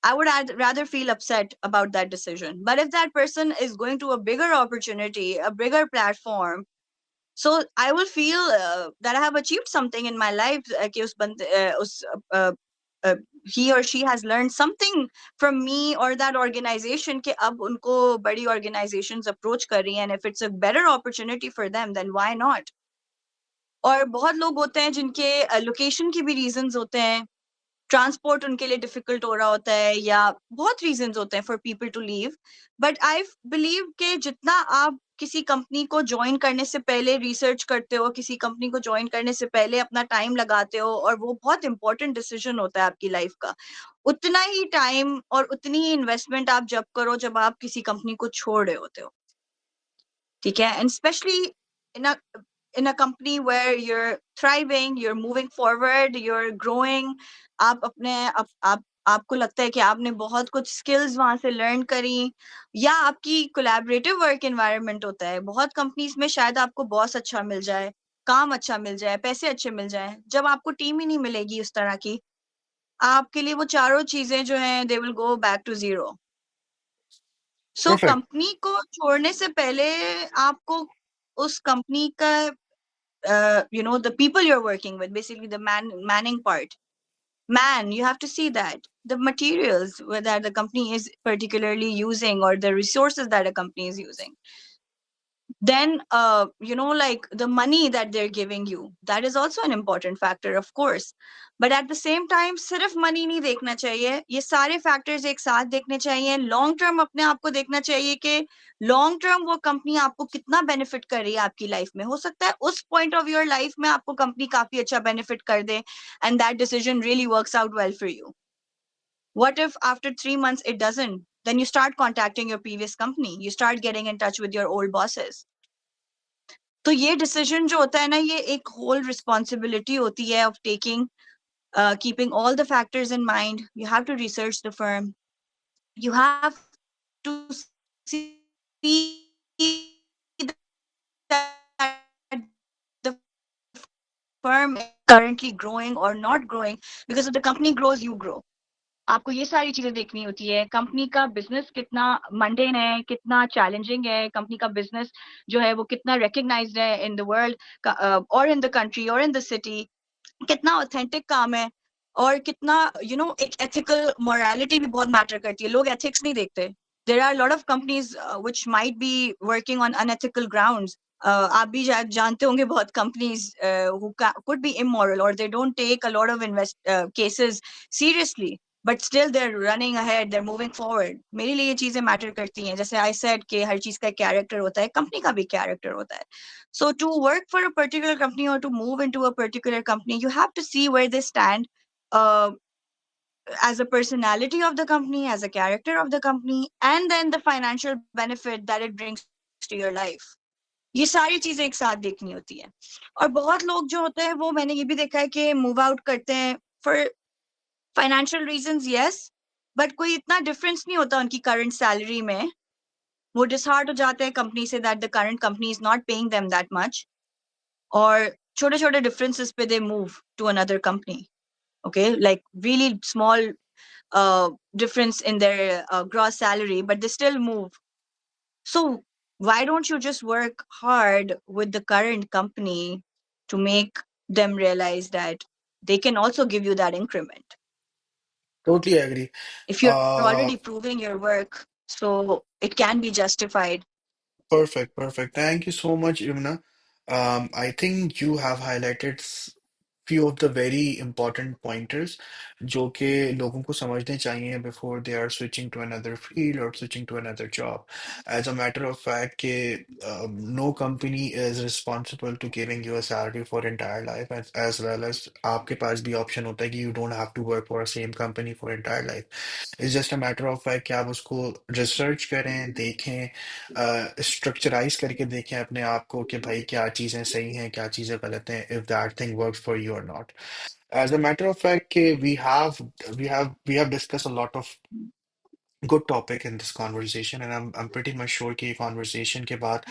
I would rather feel upset about that decision। but if that person is going to a bigger opportunity, a bigger platform, so I will feel that I have achieved something in my life, कि uh, uh, he or she has learned something from me or that organization, कि अब उनको बड़ी organizations approach कर रही हैं, and if it's a better opportunity for them, then why not। और बहुत लोग होते हैं जिनके लोकेशन के भी रीजंस होते हैं, ट्रांसपोर्ट उनके लिए डिफिकल्ट हो रहा होता है, या बहुत रीजंस होते हैं for people to leave. But I believe कि जितना आप किसी कंपनी को ज्वाइन करने से पहले रिसर्च करते हो, किसी कंपनी को ज्वाइन करने से पहले अपना टाइम लगाते हो, और वो बहुत इंपॉर्टेंट डिसीजन होता है आपकी लाइफ का, उतना ही टाइम और उतनी ही इन्वेस्टमेंट आप जब करो जब आप किसी कंपनी को छोड़ रहे होते हो। ठीक है, and specially in in a company where you're thriving, you're moving forward, you're growing, आप अपने आप आपको लगता है कि आपने बहुत कुछ स्किल्स वहां से लर्न करी, या आपकी कोलैबोरेटिव वर्क एनवायरनमेंट होता है। बहुत कंपनीज में शायद आपको बॉस अच्छा मिल जाए, काम अच्छा मिल जाए, पैसे अच्छे मिल जाए, जब आपको टीम ही नहीं मिलेगी उस तरह की, आपके लिए वो चारों चीजें जो हैं they will go back to zero. So Perfect. Company को छोड़ने से पहले आपको उस कंपनी का the people you're working with, basically the manning part, you have to see that the materials that the company is particularly using or the resources that a company is using, then like the money that they're giving you, that is also an important factor, of course. But at the same time, सिर्फ money नहीं देखना चाहिए, ये सारे factors एक साथ देखने चाहिए. long term अपने आप को देखना चाहिए कि long term वो company आपको कितना benefit कर रही है आपकी life में. हो सकता है उस point of your life में आपको company काफी अच्छा benefit कर दे, and that decision really works out well for you. What if after 3 months it doesn't? Then you start contacting your previous company, you start getting in touch with your old bosses. तो ये decision जो होता है ना, ये एक whole responsibility होती है of taking, keeping all the factors in mind. You have to research the firm, you have to see that the firm is currently growing or not growing, because if the company grows, you grow. आपको ये सारी चीजें देखनी होती है. Company का business कितना mundane है, कितना चैलेंजिंग है, कंपनी का बिजनेस जो है वो कितना रिकग्नाइज्ड है इन द वर्ल्ड, और इन द कंट्री और इन द सिटी, कितना ऑथेंटिक काम है, और कितना एक एथिकल मोरालिटी भी बहुत मैटर करती है. लोग एथिक्स नहीं देखते. There are a lot of companies which might be working on unethical grounds. आप भी जानते होंगे बहुत companies who could be immoral, or they don't take a lot of cases seriously, but still they're running ahead, they're moving forward. मेरे लिए ये चीजें matter करती हैं. जैसे I said कि हर चीज का character होता है, company का भी character होता है. So to work for a particular company or to move into a particular company, you have to see where they stand, uh, as a personality of the company, as a character of the company, and then the financial benefit that it brings to your life. ये सारी चीजें एक साथ देखनी होती है. और बहुत लोग जो होते हैं, वो मैंने ये भी देखा है कि मूव आउट करते हैं for financial reasons, yes, but कोई इतना डिफरेंस नहीं होता उनकी करंट सैलरी में. वो डिसहार्ट हो जाते हैं कंपनी से, that the current company is not paying them that much, और छोटे छोटे डिफरेंसेस पे they move to another company. Okay, like really small difference in their gross salary, but they still move. So why don't you just work hard with the current company to make them realize that they can also give you that increment Totally agree. if you're already Uh, proving your work, so it can be justified. Perfect, perfect. Thank you so much, Imna. I think you have highlighted few of the very important pointers जो कि लोगों को समझने चाहिए before they are switching to another field or switching to another job. As a matter of fact, कि no company is responsible to giving you a salary for entire life, as well as आपके पास भी option होता है कि you don't have to work for a same company for entire life. It's just a matter of fact कि आप उसको research करें, देखें, स्ट्रक्चराइज करके देखें अपने आप को कि भाई क्या चीज़ें सही हैं क्या चीज़ें गलत हैं if that thing works for you और not as a matter of fact कि we have discussed a lot of good topic in this conversation, and I'm pretty much sure कि ये conversation के बाद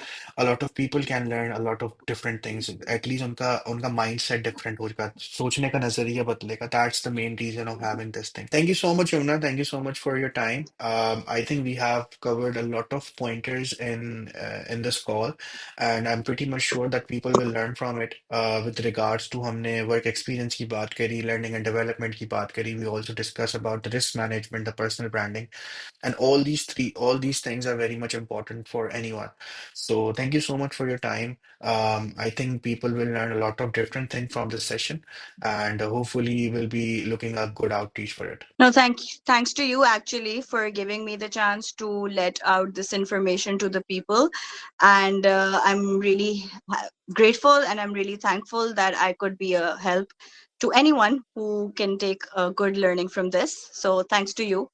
a lot of people can learn a lot of different things. At least उनका mindset different होगा, सोचने का नजरिया बदलेगा. That's the main reason of having this thing. Thank you so much, Yumna. Thank you so much for your time. I think we have covered a lot of pointers in this call, and I'm pretty much sure that people will learn from it. With regards to हमने work experience की बात करी, learning and development की बात करी, we also discuss about the risk management, the personal branding, and all these things are very much important for anyone. So thank you so much for your time. I think people will learn a lot of different things from this session, and hopefully we'll be looking a good outreach for it. No, thanks to you actually for giving me the chance to let out this information to the people. And I'm really grateful, and I'm really thankful that I could be a help to anyone who can take a good learning from this. So thanks to you.